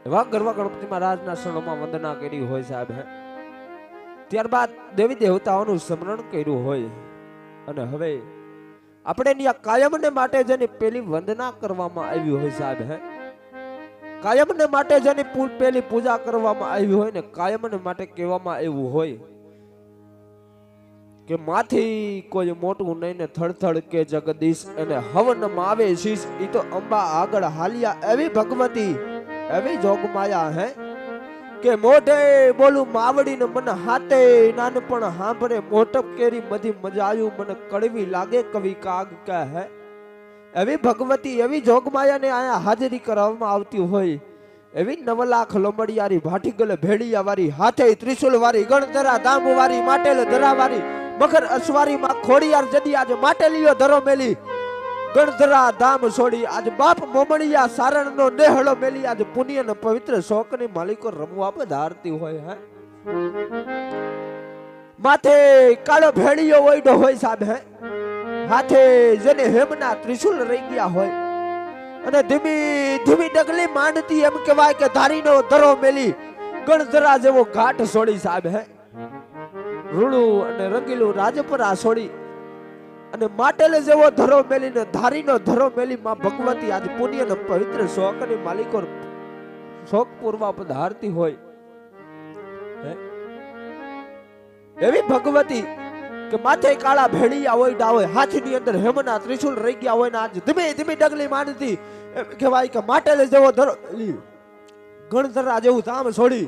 એવા ગરવા ગણપતિ મહારાજના શરણોમાં વંદના કરી હોય સાહેબ હે ત્યારબાદ દેવી દેવતાઓનું સ્મરણ કર્યું હોય અને હવે આપણે ત્યાં કાયમને માટે જેની પેલી વંદના કરવામાં આવી હોય સાહેબ હે કાયમને માટે જેની પેલી પૂજા કરવામાં આવી હોય ને કાયમને માટે કહેવામાં આવ્યું હોય કે માથી કોઈ મોટું નહીં ને થળથળ કે જગદીશ એને હવનમાં આવે શીશ ઈ તો અંબા આગળ હાલિયા એવી ભગવતી એવી જોગમાયા હે કે મોઢે બોલું માવડી ને મને હાથે નાનપણ હાંભળે મોટપ કેરી મધી મજાયું મને કડવી લાગે કવિ કાગ કે હે એવી ભગવતી એવી જોગમાયા ને આયા હાજરી કરવામાં આવતી હોય એવી 9 લાખ લોમડિયારી ભાટી ગલે ભેડિયા વાળી હાથે ત્રિશુલ વાળી ગણધરા દામ વાળી માટેલ ધરા વાળી મગર અસવારી માં ખોડિયાર જદી આજે માટેલીઓ ધરો મેલી ગણધરા ધામ છોડી આજ બાપ મોમણિયા સારણ નો નેહળો મેલી આજ પુણ્ય ને પવિત્ર શોકની માલિકો રમવા પધારતી હોય હે માથે કાળો ભેડિયો ઓઈડો હોય સાહેબ હે હાથે જેને હેમના ત્રિશુલ રહી ગયા હોય અને ધીમી ધીમી ડગલી માંડતી એમ કહેવાય કે ધારીનો ધરો મેલી ગણધરા જેવો ઘાટ છોડી સાહેબ હે રૂડું અને રંગીલું રાજપરા છોડી અને માટેલે જેવો ધરો મેલીને ધારીનો ધરો મેલી માં ભગવતી આજ પુણ્ય ને પવિત્ર શોકની માલિકો શોક પૂર્વા પધારતી હોય એવી ભગવતી કે માથે કાળા ભેડિયા હોય ડા હોય હાથની અંદર હેમના ત્રિશુલ રહી ગયા હોય ને આજ ધીમે ધીમે ડગલી માંડતી એમ કહેવાય કે માટેલે જેવો ધરો ગણધરા જેવું ધામ છોડી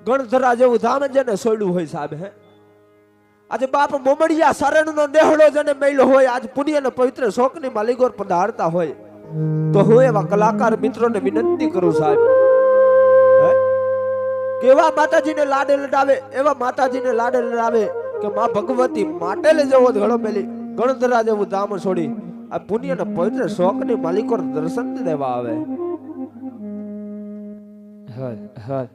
ગણધરા જેવું ધામ જેને છોડ્યું હોય સાહેબ હે આજે બાપ મોમડિયા શરણ નો નેહળો જેને મેલ્યો હોય આજ પુણ્ય ને પવિત્ર શોકની માલિકોર પધારતા હોય તો હું એવા કલાકાર મિત્રોને વિનંતી કરું સાહેબ કેવા માતાજીને લાડે લડાવે એવા માતાજીને લાડે લડાવે કે માં ભગવતી માટેલે જેવો ધડો મેલી ગણધરા જેવું ધામ છોડી આ પુણ્ય ને પવિત્ર શોકની માલિકોર દર્શન દેવા આવે હા હા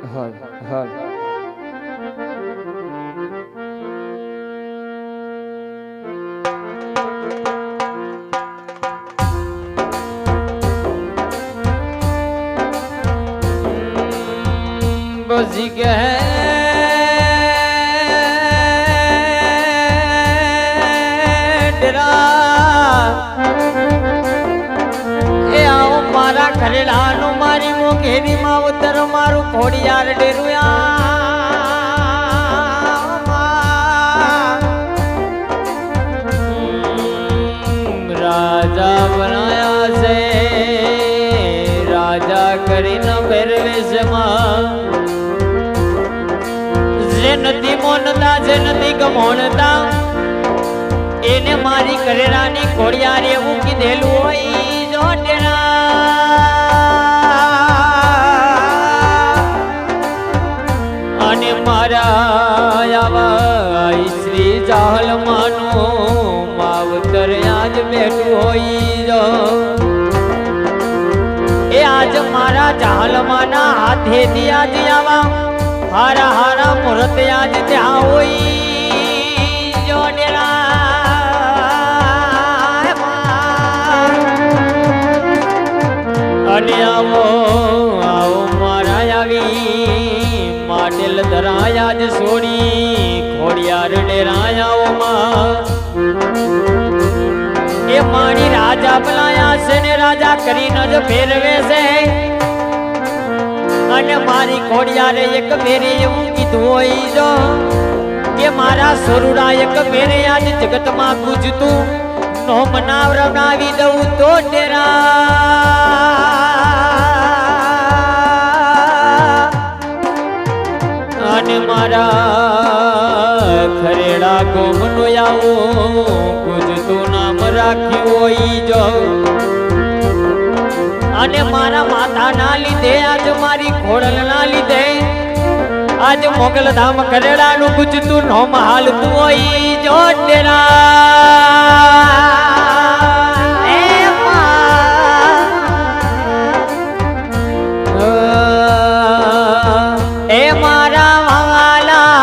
હા હા બજી ગયા એ આવો મારા ખરેડાનું મારી મોઘેરી માં ઉતર મારું ખોડિયાર ડેરુયા રાજા બનાયા છે રાજા કરીને ફેરવેશ માં જે નથી મોનતા જે નથી ગમોણતા એને મારી કરેરાની ખોડિયાર એવું કીધેલું હોય જો અને મારા આવા શ્રી જાહલમાનું માવતર આજ બેઠું હોય જો એ આજ મારા જાહલમાના હાથેથી આજ આવા હારા હારા મુહૂર્ત આજ ત્યાં હોય જો અને આવો આવો મારા આવી માટેલ ધરાયા જ છોડી ખોડિયાર ડેરાયા માં એ મારી રાજા બલાયા છે ને રાજા કરીને જ ફેરવે છે અને મારી ખોડિયારે એક મેરે એવું કીધું હોય જો કે મારા સોરુડા એક મેરે આજ જગતમાં ગુજતું નો મનાવડાવી દઉં તો ડેરા અને મારા ખરેડા ગોમનો આવું ગુજતું નામ રાખ્યું હોય જો અને મારા માતા ના લીધે આજ મારી ખોડલ ના લીધે આજ મોગલ ધામ ખરેડા નું ગુજતું નોમ હાલતું હોય જો એ મારા વાલા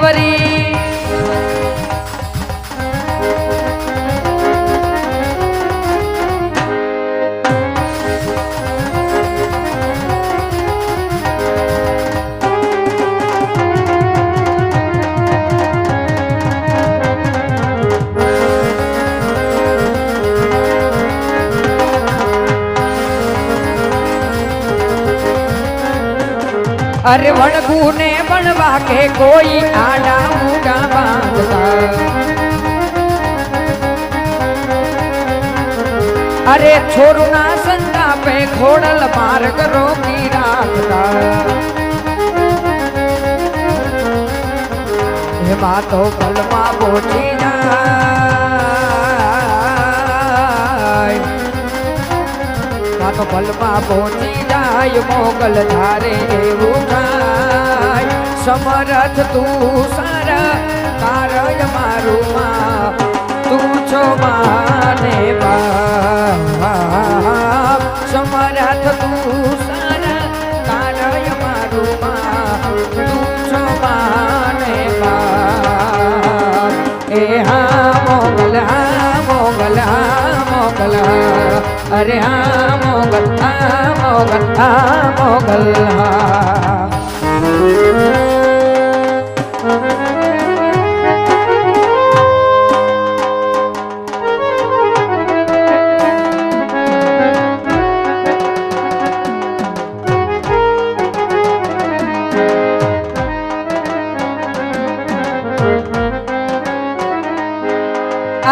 વરી अरे वणगू ने बनवा के कोई आड़ा मूड़ा बांधता अरे छोरू ना संता पे घोड़ल मार्ग रोकी राखता हे मातो बलमा बोची जाय मातो बलमा बोची जाय मोगल धारे એવું થાય સમરથ તું સર કાર્ય મારું માં તું છો માને બાપ સમરથ તું સર કાર્ય મારું માં તું છો માને બાપ એ હા મોગલ અરે હા મોગલ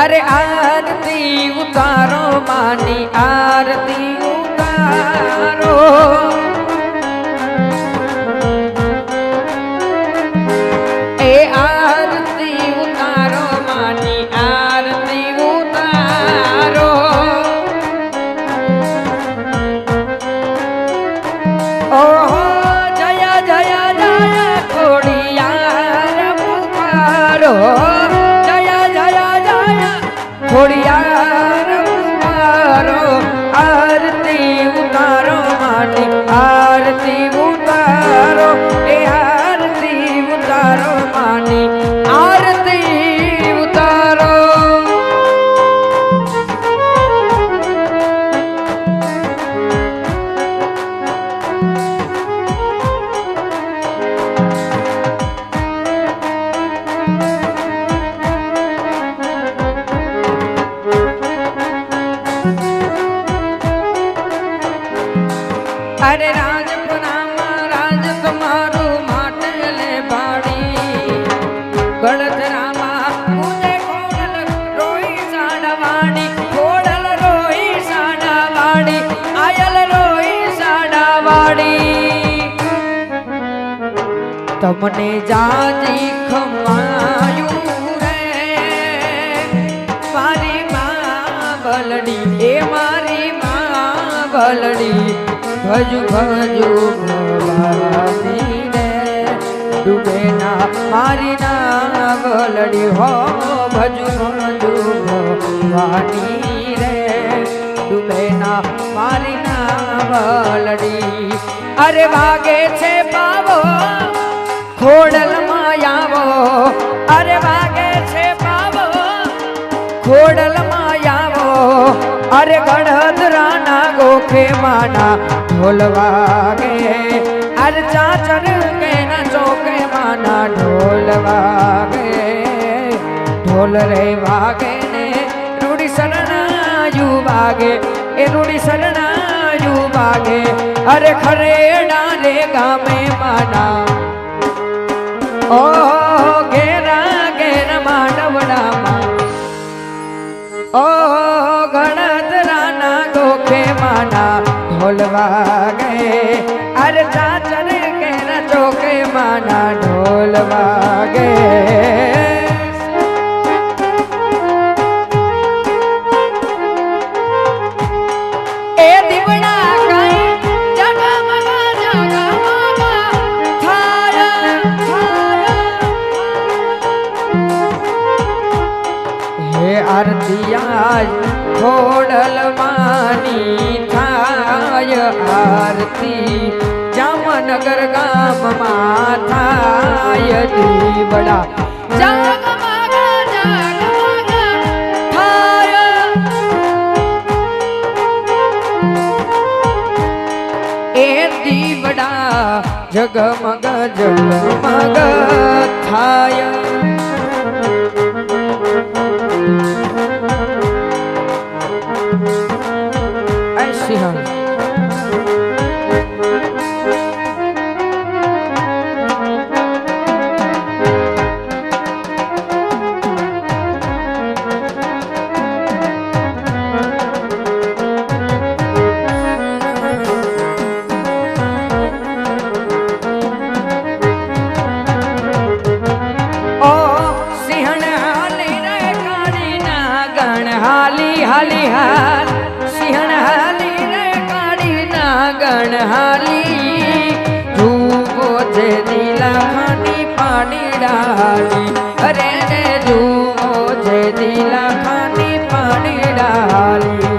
अरे आरती उतारो मानी आरती उतारो ए आरती उतारो मानी आरती उतारो ओहो जय जय जय खोड़ियार पुकारो खोड़ियार उतारो आरती उतारो मानी आरती उतारो ए आरती उतारो मानी आरती उतारो अरे राजपुरामा राज तुम्हारू माटले बाड़ी गणधरामा मुझे खोड़ल रोई साड़वाड़ी खोड़ल रोई साड़वाड़ी आयल रोई साड़वाड़ी तमने जाजी खमायू रे मारी माँ बलड़ी ए मारी माँ बलड़ी भजू भजू भवानी रे डूबे ना मारी ना बलड़ी हो भजू भजू भवानी रे डूबे ना मारी ना बलड़ी अरे वागे छे पावो खोड़ल मायावो अरे वागे छे पावो खोड़ल मायावो अरे गणधरा ना गोखे माना ढोल वागे अरे चाचर के न चौके माना ढोल वागे ढोल रे वागे ने रूड़ी सरना यू वागे ए रूड़ी सरना यू वागे अरे खरे डाले गामे माना ओ घेरा घेरा मानवड़ा मा ओ गणधरा ना गोखे माना ढोल वागे अरे चाचर के न चौके माना ढोल वागे ए दिवड़ा कई जगा मगा थाया थाया हे आरतिया खोड़ल मानी थाय आरती जा જામનગર ગામમાં થાય દીવડા જગમગ જગમગ થાય એ દીવડા જગમગ જગમગ થાય સિંહણ હાલી હાલી હાલ સિંહણ હાલી રે કાળી ના ગણ હાલી જુઓ જે દિલા ખાની પાણી ડાલી અરે રે જુઓ જે દિલા ખાની પાણી ડાલી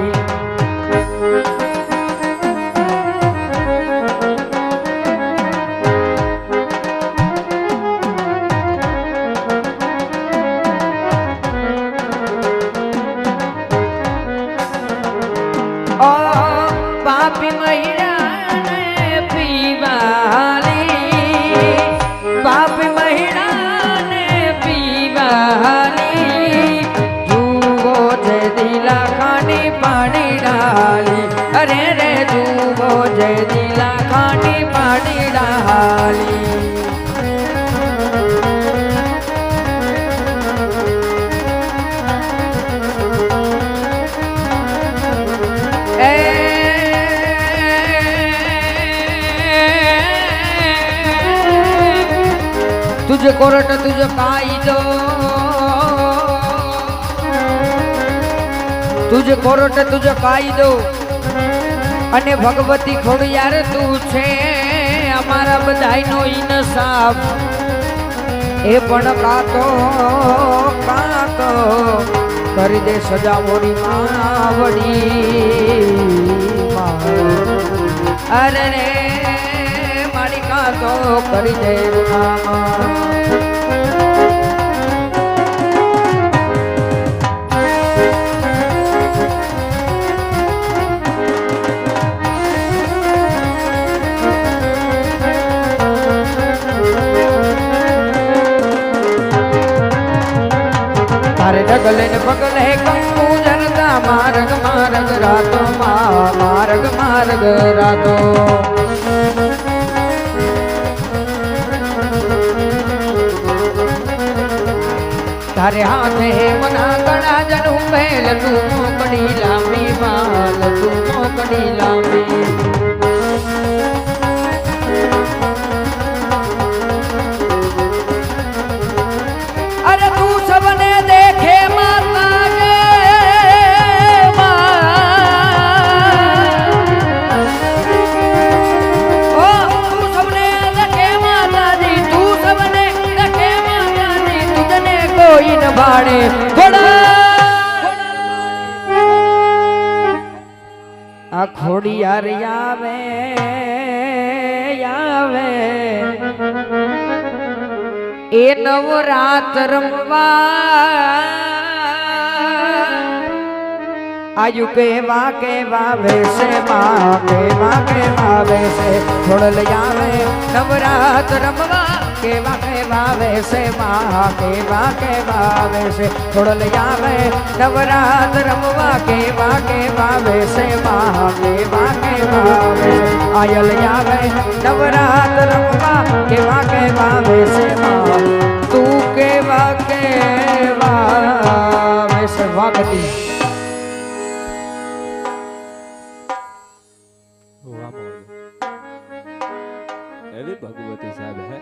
પાપી મહિડાને પીવાલી પાપી મહિડાને પીવાલી જુઓ જે દિલા ખાની પાણી ડાલી અરે રે જુઓ જે દિલા ખાની પાણી ડાલી तुझे कोरट तुझे कायदो तुझे कोरट तुझे कायदो अने भगवती खोड़ियार तू छे अमारा बधाईनो इंसाफ ए पण कातो कर दे सजा मोरी मावड़ी अरे रे मालिका तो कर दे तारे डगले ने पगले कंकु जनता मार्ग मार्ग रातो मार्ग मार्ग रातो तारे हाथ है मना गणा जनू पहल तू मोकड़ी लांबी माल तू मोकड़ी लांबी अरे तू सबने देखे माता गे ओ तू सबने देखे माता दी तू सबने देखे माता दी तुझने कोई न बाड़े घोड़ा आ खोड़ी यार यावे यावे ए नवरात रमवा आयु के वैसे माँ के वैसे छोड़ लियावे नवरात रमवा के वैसे माँ के वैसे छोड़ लियावे नवरात रमवा के वैसे माँ के वैसे आयल यावे नवरात रमवा के वैसे माँ तू के वैसे वागती एवी भगवती साहब है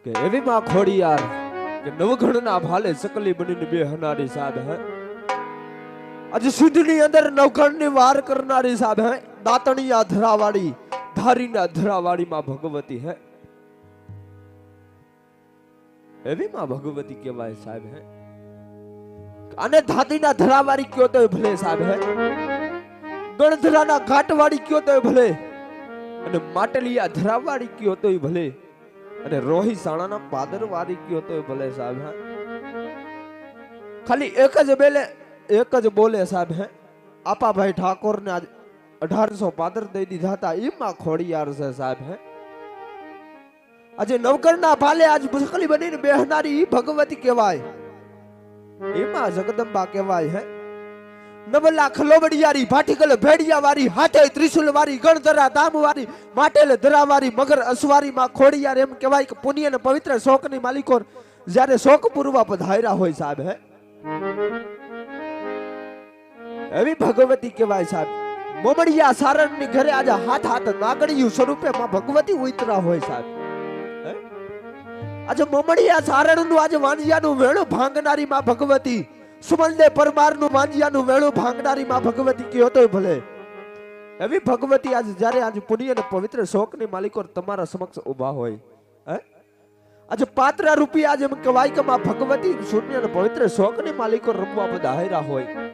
के एवी मां खोड़ी यार के नवघण ना भाले सकली बनी बे हनारी साहब है आज सुधनी अंदर नवघण ने वार करनारी साहब है दातणी धरावाड़ी धारी ना धरावाड़ी मां भगवती है एवी मां भगवती केवाय साहब है अने धाती ना धरावाड़ी क्यों तो भले साहब है गणधरा ना घाटवाड़ी क्यों तो भले અને માટલિયા ધરાવવાળી કયો તોય ભલે, અને રોહી સાણાના પાદરવાળી કયો તોય ભલે સાહેબ. હા, ખાલી એક જ બોલે સાહેબ. હે, આપાભાઈ ઠાકોર ને આજ 1800 પાદર દઈ દીધા હતા, એમાં ખોડિયાર છે સાહેબ. હે, આજે નવકરના ભાલે આજ મુશ્કેલી બનીને બેહનારી ઈ ભગવતી કહેવાય, એમાં જગદંબા કહેવાય. હે, નવલા ખલોબડિયારી ભાટીકલ ભેડિયાવારી હાથે ત્રિશુલવારી ગણધરા દામવારી માટેલે ધરાવારી મગર અસવારી માં ખોડિયાર એમ કહેવાય કે પુણ્ય ને પવિત્ર શોકની માલિકો જ્યારે શોક પૂર્વા પધાર્યા હોય સાહેબ. હે, એવી ભગવતી કહેવાય સાહેબ. મોમડિયા સારણની ઘરે આજે હાથ હાથ નાગણિયું સ્વરૂપે માં ભગવતી ઉતરા હોય સાહેબ. હે, આજે મોમડિયા સારણનું આજે વાંજિયાનું વેણું ભાંગનારી માં ભગવતી, સુમલદે પરમારનું વાંજિયાનું વેણું ભાંગનારી માં ભગવતી કયો તોય ભલે. એવી ભગવતી આજે જ્યારે આજે પુણ્ય અને પવિત્ર શોકની માલિકો તમારા સમક્ષ ઊભા હોય. હે, આજે પાત્રા રૂપિયા આજે એમ કહેવાય કે માં ભગવતી શૂન્ય અને પવિત્ર શોકની માલિકો રમવા બધા હાયરા હોય.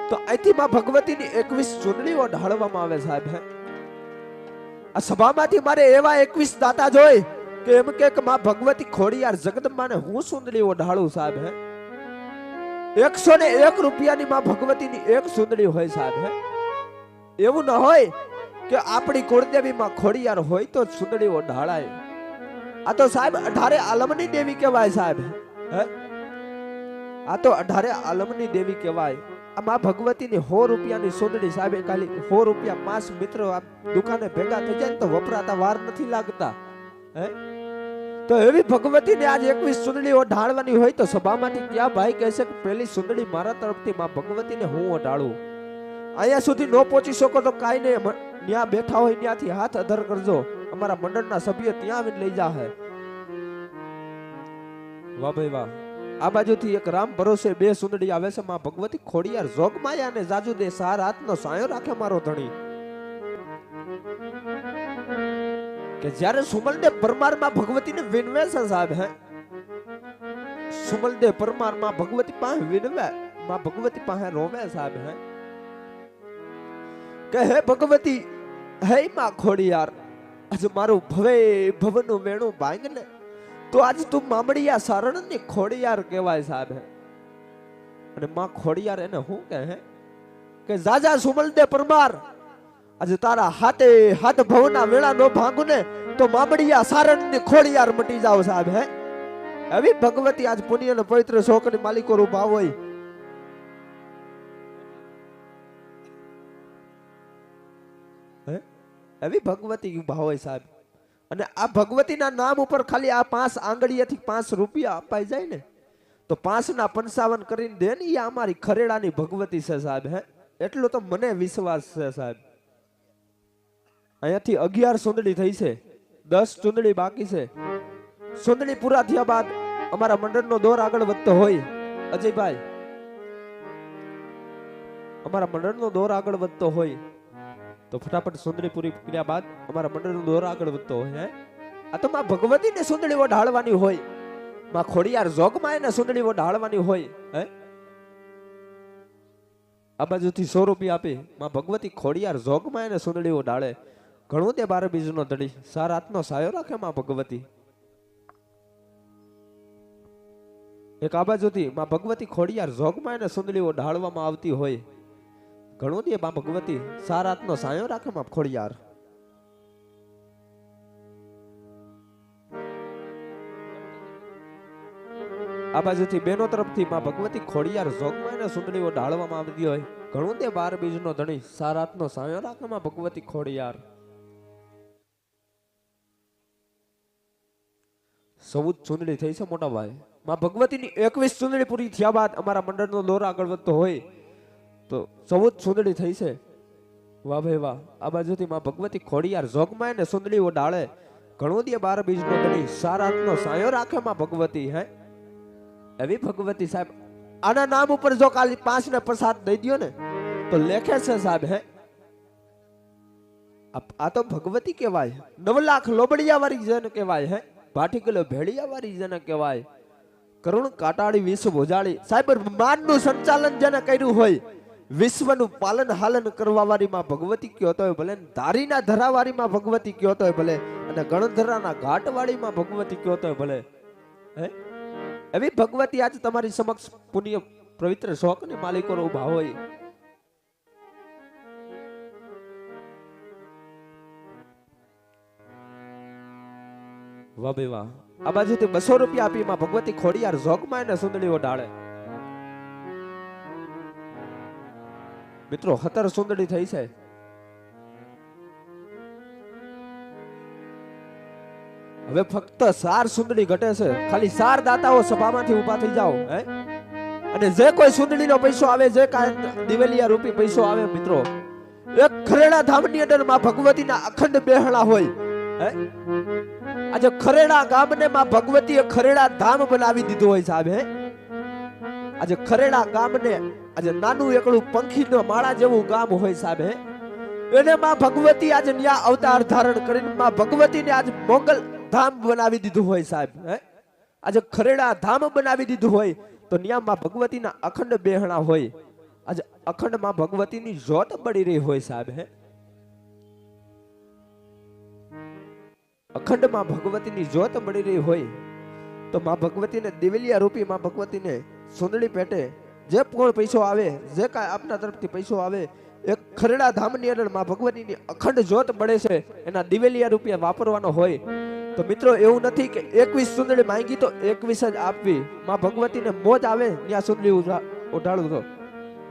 તો અહીંથી માં ભગવતીની 21 ચૂંદડીઓ ઢાળવામાં આવે સાહેબ. હે, આ સભામાંથી મારે એવા 21 દાતા જોઈ કે એમ કે માં ભગવતી ખોડિયાર જગદંબાને હું ચૂંદડીઓ ઢાળું સાહેબ. હે, 101 રૂપિયાની માં ભગવતીની એક ચૂંદડી હોય સાહેબ. હે, એવું ન હોય કે આપણી કુળદેવી માં ખોડિયાર હોય તો ચૂંદડીઓ ઢાળાય. આ તો સાહેબ 18 આલમની દેવી કહેવાય સાહેબ. હે, આ તો 18 આલમની દેવી કહેવાય. આ માં ભગવતીની 100 રૂપિયાની ચૂંદડી સાહેબ, ખાલી 100 રૂપિયા 5 મિત્રો આ દુકાને ભેગા થઈ જાય ને તો વપરાતા વાર નથી લાગતા. હે, તો એવી ભગવતીને આજ 21 ચૂંદડીઓ ઢાળવાની હોય તો સભામાંથી ક્યાં ભાઈ કહેશે કે પહેલી ચૂંદડી મારા તરફથી માં ભગવતીને હું ઢાળું. અહીંયા સુધી ન પહોંચી શકો તો કાઈ નહીં, ત્યાં બેઠા હોય ત્યાંથી હાથ અધર કરજો, અમારા મંડળના સભ્ય ત્યાં આવીને લઈ જાહે. વાહ ભાઈ વાહ. આ બાજુથી એક રામ ભરોસે 2 ચૂંદડી આવે છે. માં ભગવતી ખોડિયાર જોગમાયા અને જાજુ દે સાર હાથનો સાયો રાખે મારો ધણી. કે જ્યારે સુમલદેવ પરમાર માં ભગવતીને વિનવે છે સાહેબ. હે, સુમલદેવ પરમાર માં ભગવતી પાસે વિનવે, માં ભગવતી પાસે રોવે સાહેબ. હે, કે હે ભગવતી, હે માં ખોડિયાર, આજ મારું ભવનું વેણું ભાંગ ને તો આજ તું મામડિયા સારણની ખોડિયાર કહેવાય સાહેબ. હે, અને માં ખોડિયાર એને હું કહે કે જાજા સુમલદેવ પરમાર, આજે તારા હાથે હાથ ભવના વેળા નો ભાંગું ને તો મામડિયા સારણની ખોડિયાર મટી જાવ સાહેબ. હે, એવી ભગવતી આજ પુણ્ય અને પવિત્ર શોકની માલિકો ઉભા હોય. હે, એવી ભગવતી ઉભા હોય સાહેબ. અને આ ભગવતીના નામ ઉપર ખાલી આ 5 આંગળીએથી 5 રૂપિયા અપાઈ જાય ને તો 5 ના 55 કરીને દે ને, એ અમારી ખરેડાની ભગવતી છે સાહેબ. હે, એટલો તો મને વિશ્વાસ છે સાહેબ. અહીંયાથી 11 ચૂંદડી થઈ છે, 10 ચૂંદડી બાકી છે. ચૂંદડી પૂરા થયા બાદ અમારા મંડળનો દોર આગળ વધતો હોય. અજયભાઈ, અમારા મંડળનો દોર આગળ વધતો હોય તો ફટાફટ ચૂંદડી પૂરી કર્યા બાદ અમારા મંડળનો દોર આગળ વધતો હોય. હે, આ તો માં ભગવતીને ચૂંદડીઓ ઢાળવાની હોય, માં ખોડિયાર જોગમાયાને ચૂંદડીઓ ઢાળવાની હોય. હે, આ બાજુથી 100 રૂપિયા આપી માં ભગવતી ખોડિયાર જોગમાયાને ચૂંદડીઓ ઢાળે. ઘણું તે 12 બીજનો ધડી, સાર હાથનો સાયો રાખે માં ભગવતી. એક આ બાજુથી માં ભગવતી ખોડિયાર જોગમાયાને ચૂંદડીઓ ઢાળવામાં આવતી હોય. ઘણું દે માં ભગવતી સાર હાથનો સાયો રાખે માં ખોડિયાર. આ બાજુથી બેનો તરફથી માં ભગવતી ખોડિયાર જોગમાયાને ચૂંદડીઓ ઢાળવામાં આવતી હોય. ઘણું તે 12 બીજનો ધણી, સાર હાથનો સાયો રાખે માં ભગવતી ખોડિયાર. 14 ચૂંદડી થઈ છે મોટા ભાઈ. માં ભગવતીની 21 ચૂંદડી પૂરી થયા બાદ અમારા મંડળનો દોર આગળ વધતો હોય તો 14 ચૂંદડી થઈ છે. વાહ ભાઈ વાહ. આ બાજુથી માં ભગવતી ખોડિયાર જોગમાયાને ચૂંદડીઓ ઢાળે. ઘણું દે 12 બીજનો ધણી, સાર હાથનો સાયો રાખે માં ભગવતી. હે, એવી ભગવતી સાહેબ. આના નામ ઉપર જો કાલી 5 ને પ્રસાદ દઈ દયો ને તો લેખે છે સાહેબ. હે, આ તો ભગવતી કહેવાય. 9 લાખ લોબડિયા વાળી જેને કહેવાય. હે, ભાટીકલો ભેડિયા વાળી જેને કહેવાય. કરુણ કાટાળી વિષ ભોજાળી સાહેબ. માનનું સંચાલન જેને કર્યું હોય, વિશ્વનું પાલન હાલન કરવા વાળી માં ભગવતી કયો તો ભલે, ધારીના ધરાવાળી માં ભગવતી કયો તો ભલે, અને ગણધરાના ઘાટ વાળી માં ભગવતી કયો તો ભલે, હે એવી ભગવતી આજ તમારી સમક્ષ પુણ્ય પવિત્ર શોક ને માલિકો ઉભા હોય. વાહ ભાઈ વાહ. આ બાજુથી 200 રૂપિયા આપી માં ભગવતી ખોડિયાર જોગમાં એને સુંદડીઓ ઢાળે. મિત્રો 17 સુંદડી થઈ છે. હવે ફક્ત 4 સુંદડી ઘટે છે. ખાલી 4 દાતાઓ સભામાંથી ઊભા થઈ જાઓ, હે અને જે કોઈ સુંદડીનો પૈસો આવે, જે કાંઈ દિવેલિયા રૂપી પૈસો આવે મિત્રો, એક ખરેડા ધામની અંદર માં ભગવતીના અખંડ બેહણા હોય, હે આજે ખરેડા ગામને માં ભગવતીએ ખરેડા ધામ બનાવી દીધું હોય સાહેબ. હે આજે ખરેડા ગામને આજે નાનું એકડું પંખીનો માળા જેવું ગામ હોય સાહેબ. હે એને માં ભગવતી આજે ન્યા અવતાર ધારણ કરીને માં ભગવતીને આજ મોગલ ધામ બનાવી દીધું હોય સાહેબ. હે આજે ખરેડા ધામ બનાવી દીધું હોય તો ન્યા માં ભગવતીના અખંડ બેહણા હોય. આજે અખંડ માં ભગવતીની જ્યોત બળી રહી હોય સાહેબ. હે અખંડ માં ભગવતીની જ્યોત બળી રહી હોય તો માં ભગવતીને દિવેલિયા રૂપી માં ભગવતીને સુંદડી પેટે જે પણ પૈસો આવે, જે કાંઈ આપના તરફથી પૈસો આવે, એક ખરેડા ધામની અંદર માં ભગવતીની અખંડ જ્યોત બળે છે, એના દિવેલિયા રૂપિયા વાપરવાનો હોય. તો મિત્રો એવું નથી કે 21 સુંદડી માંગી તો 21 જ આપવી. માં ભગવતીને મોજ આવે ત્યાં સુંદડી ઉઢાડવું. તો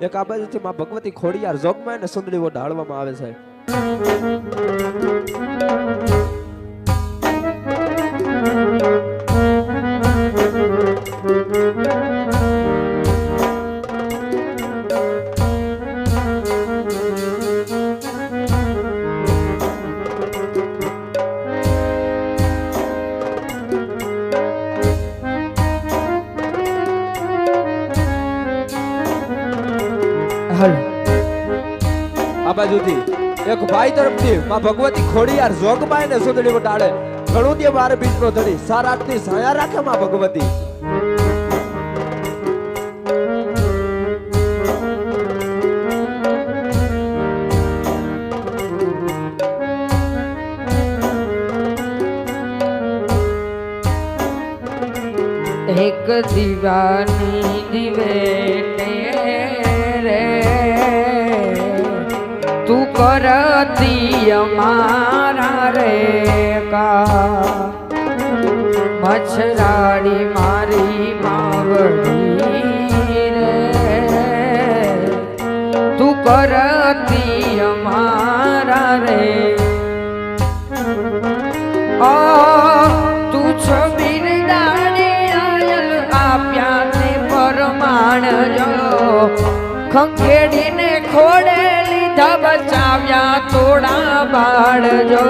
એક આ બાજુથી માં ભગવતી ખોડિયાર જોગમાં એને સુંદડી ઉઢાડવામાં આવે છે. આ બાજુથી એક ભાઈ તરફથી માં ભગવતી ખોડિયાર જોગમાં એને સુંદડી ઉડાડે. ઘણું દે 12 બીજનો ધડી, 7-8 ની સાયા રાખે માં ભગવતી. એક દીવાની દિવે રે તું કરતી અમારા રે કા મચ્છરાડી મારી માવડી રે તું કરતી અમારા રે તું છબીર દાડી આયલ આપ્યા તે પરમાણ જો ખંખેડીને ખોડે લીધા બચાવ્યા તોડા બાળજો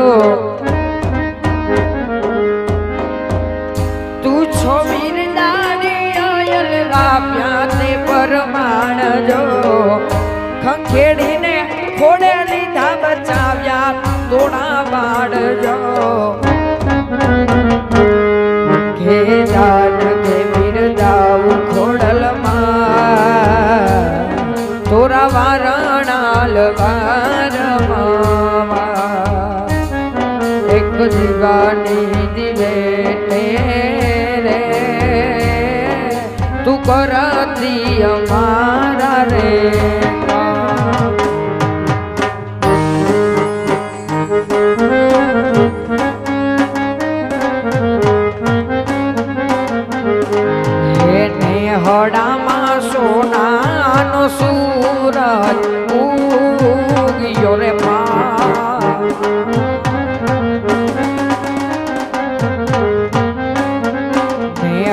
તું છો વીર દાડી આયલ આપ્યા તે પરમાણ જો ખંખેડીને ખોડે લીધા બચાવ્યા તોડા બાળજો કે જાન કે વીર દાવ ખોડલમાં તોરા વારણાલ વારમાવા એક દીવાની દિવે રે તું કરતી અમારા રે હડામાં સોનાનો સૂરજ ઉગ્યો રે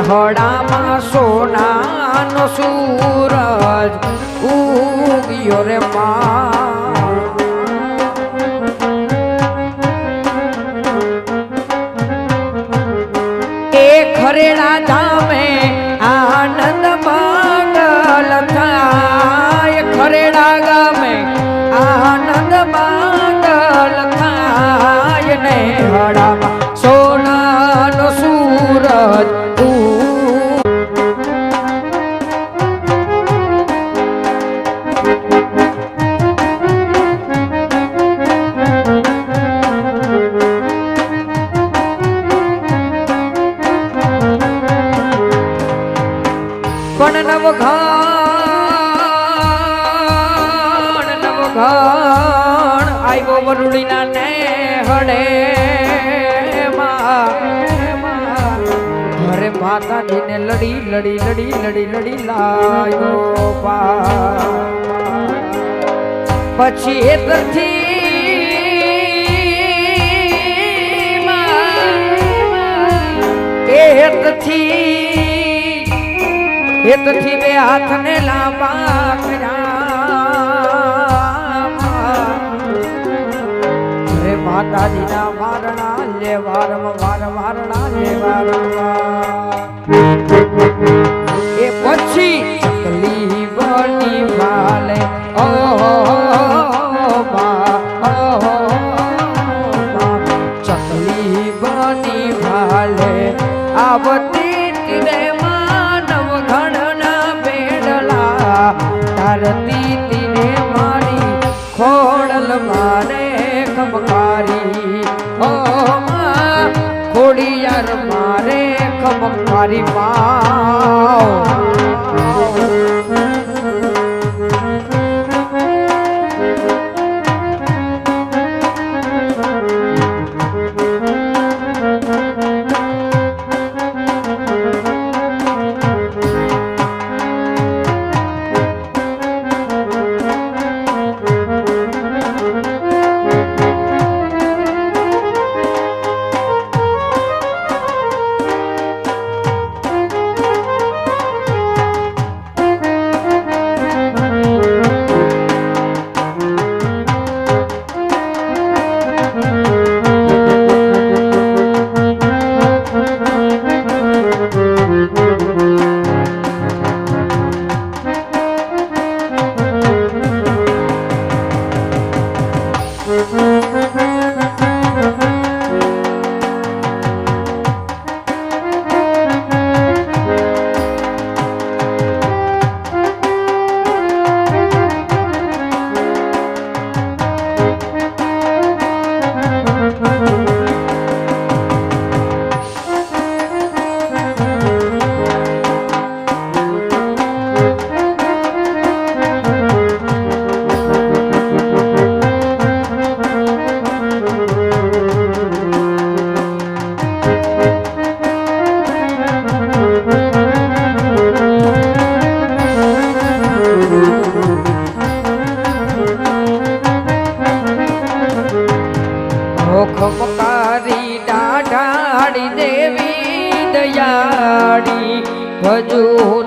હડામાં સોનાનો સૂરજ ઉગ્યો રે એ ખરેડા ધામે આનંદ મંગલ થાય ખરેડા ગામે આનંદ મંગલ થાય ને હડામાં સોનાનો સૂરજ પણ નવઘાણ આવ્યો વરુડીના ને હડે ઘરે માતાજીને લડી લાયો પછી એ તરથી બે હાથને લાંબા કર્યા માતાજીના વારણા લે વારણા લે એ પછી ચકલી બની વાલે ચકલી બની વાલે આવતી તીરે માનવ ઘડના બેડલા તારતી તીરે મારી ખોડલ મારે ખમકારી ઓ માં ખોડિયાર મારે ખમકારી માં ખમકારી દાઢાડી દેવી દયાળી ભજુ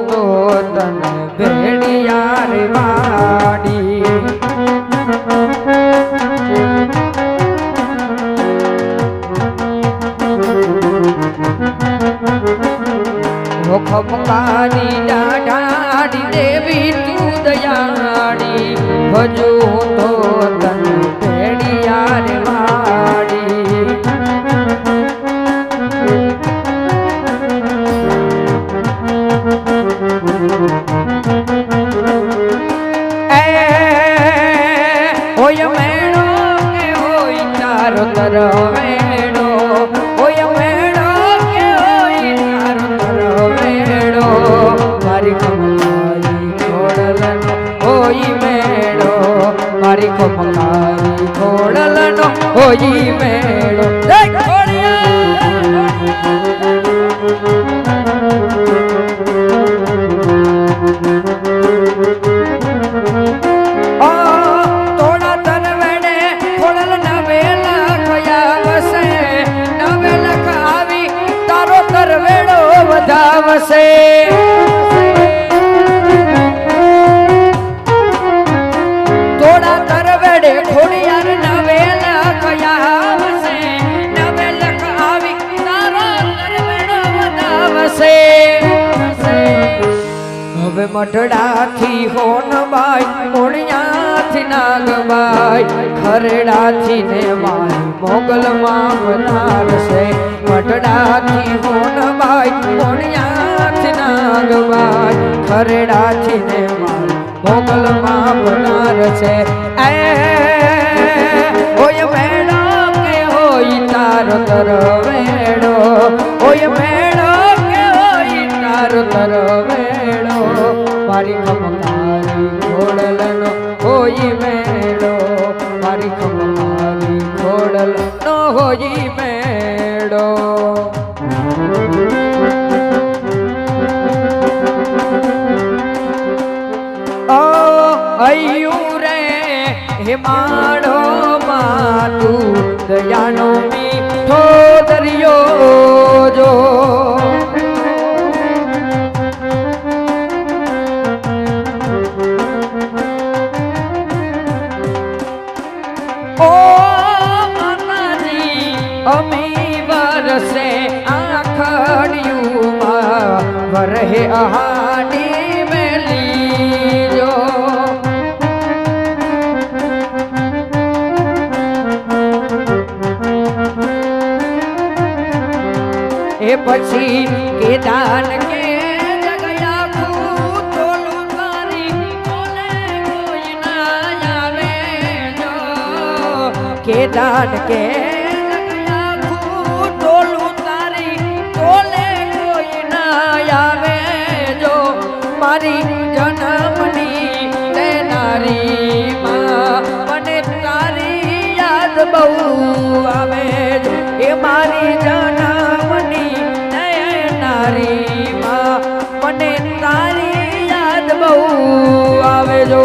તો તન ભેડિયા રે વાડી ખમકારી દાઢાડી દેવી તું દયાળી ભજુ તો તન ભેડિયા રે તરવેડો ઓય મેડો કે ઓય તરવેડો મારી ખમકારી ખોડલનો ઓય મેડો મારી ખમકારી ખોડલનો ઓય મેડો જય વધાવશે થોડા તરવેડે ખોડિયાર નવેલા કયા વસે નવેલક આવી તારો તરવેડો વધાવશે હવે મઢડાથી હોનબાઈ મોણિયાથી નાગબાઈ ખરડાથી ને મારી મોગલમાં બનારસે મઢડાથી હોનબાઈ મોણિયાથી નાગબાઈ ખરડાથી ને મારી મોગલમાં બનારસે ઓય મેડો કે હોય તારો તરવેડો ઓય મેડો કે હોય તારો તરવેડો આડો માં તું દયાનો મીઠો દરિયો જો ઓ માતાજી અમી વરસે આખડિયુંમાં વરહે અહાડી મેલી જો એ પછી કે દાન કે જગયા તોલું તારી બોલે કોઈ ના આવે જો કે દાન કે જગયા તોલું તારી બોલે કોઈ ના આવે જો મારી જન્મની દેનારી માં મને તારી યાદ બહુ આવે જો એ મારી જન્મની દેનારી માં મને તારી યાદ બહુ આવે જો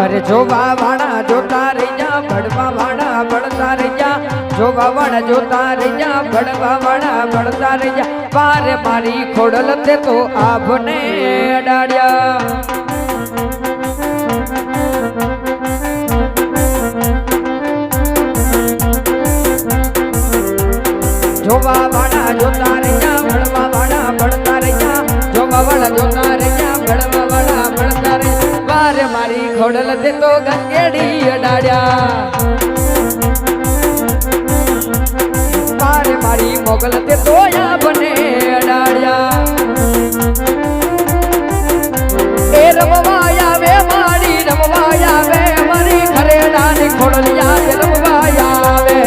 અરે જોવા વાળા જોતા રહી જા ભડવા વાળા ભડતા રહી જા જોવા વાળા જોતા રહી જા ભડવા વાળા ભડતા રહી જા પારે મારી ખોડલ તે તો આભને અડાડ્યા જોવા વાળા જોતા રહી જા ભડવા વાળા ભડતા રહી જા જોવા વાળા જોતા રહી જા ભડવા વાળા ભડતા રહી જા પારે મારી ખોડલ તે તો ગંગેડી અડાડ્યા પારે મારી મોગલ તે તો આભને અડાડ્યા એ રમવા આવે મારી રમવા આવે મારી ખરેડાની ખોડલ યાદ રમવા આવે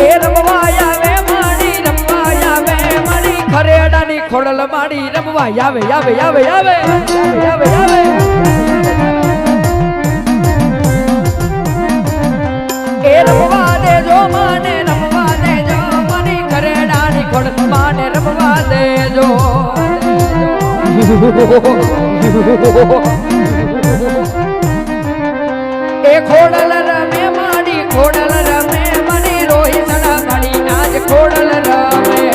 એ રમવા આવે મારી રમવા આવે મારી ખરેડાની ખોડલ મારી રમવા આવે આવે આવે આવે આવે આવે એ રમવા દેજો માને રમવા દેજો મારી ખરેડાની ખોડલ માને રમવા દેજો એ ખોડલ રમે મારી ખોડલ રમે મારી રોહિતડા મારી નાજ ખોડલ રમે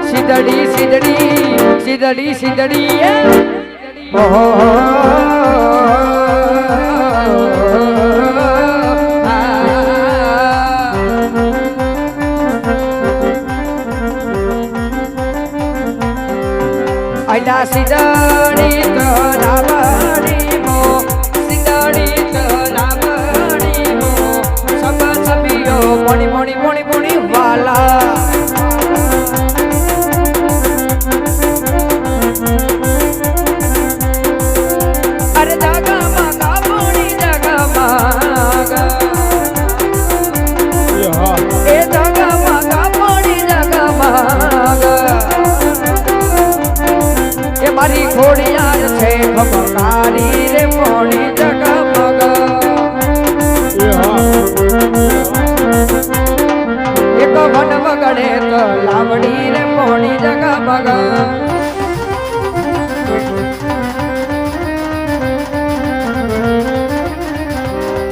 સીધડી સીધડી સીધડી સીધડી આઈડા સીધડી તો રાવડી મો સીધડી તો રાવડી મો સબ સબીઓ મોણી મોણી મોણી મોણી વાલા અરે જાગા માગા મોણી જાગા માગા એ જાગા માગા મોણી જાગા માગા એ મારી ખોડિયાર છે ખબરદારી રે મોણી જાગા માગા એક વન વગડે તો લાવડી રે મોણી જાગા માગા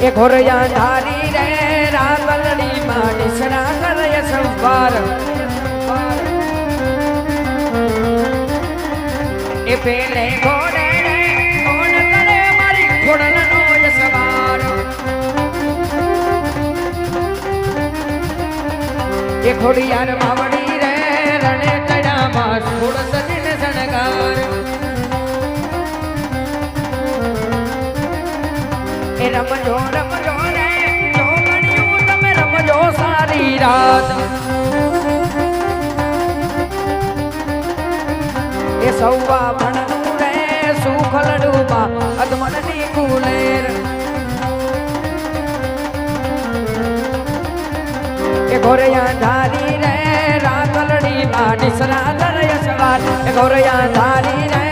એ ઘોરયા ધારી રે રાગલડી માં નિસરા કરય સંવાર પેલે ઘોડે રે કોણ કરે મારી ખોડલનો સવાર એ ખોડિયાર માવડી રે રણે તડામાં છોડ સજીને શણગાર એ રમજો રમજો રે જોગણિયું તમે રમજો સારી રાત એ સૌવા ભણનું રે સુખલડુમાં અધમનની કુલેર એ ગોરયા ધારી રે રાતલડી માં નિસરા દરય સવાર એ ગોરયા ધારી રે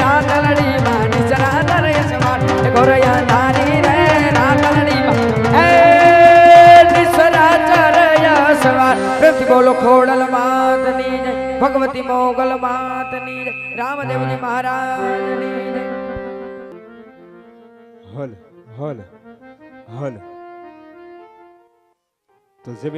રાતલડી માં નિસરા દરય સવાર એ ગોરયા ધારી રે રાતલડી માં એ નિસરા દરય સવાર પ્રેમથી બોલો ખોડલ માતની જય ભગવતી મોગલ માતની જય રામદેવજી મહારાજની જય હલ હલ હલ તો જમીન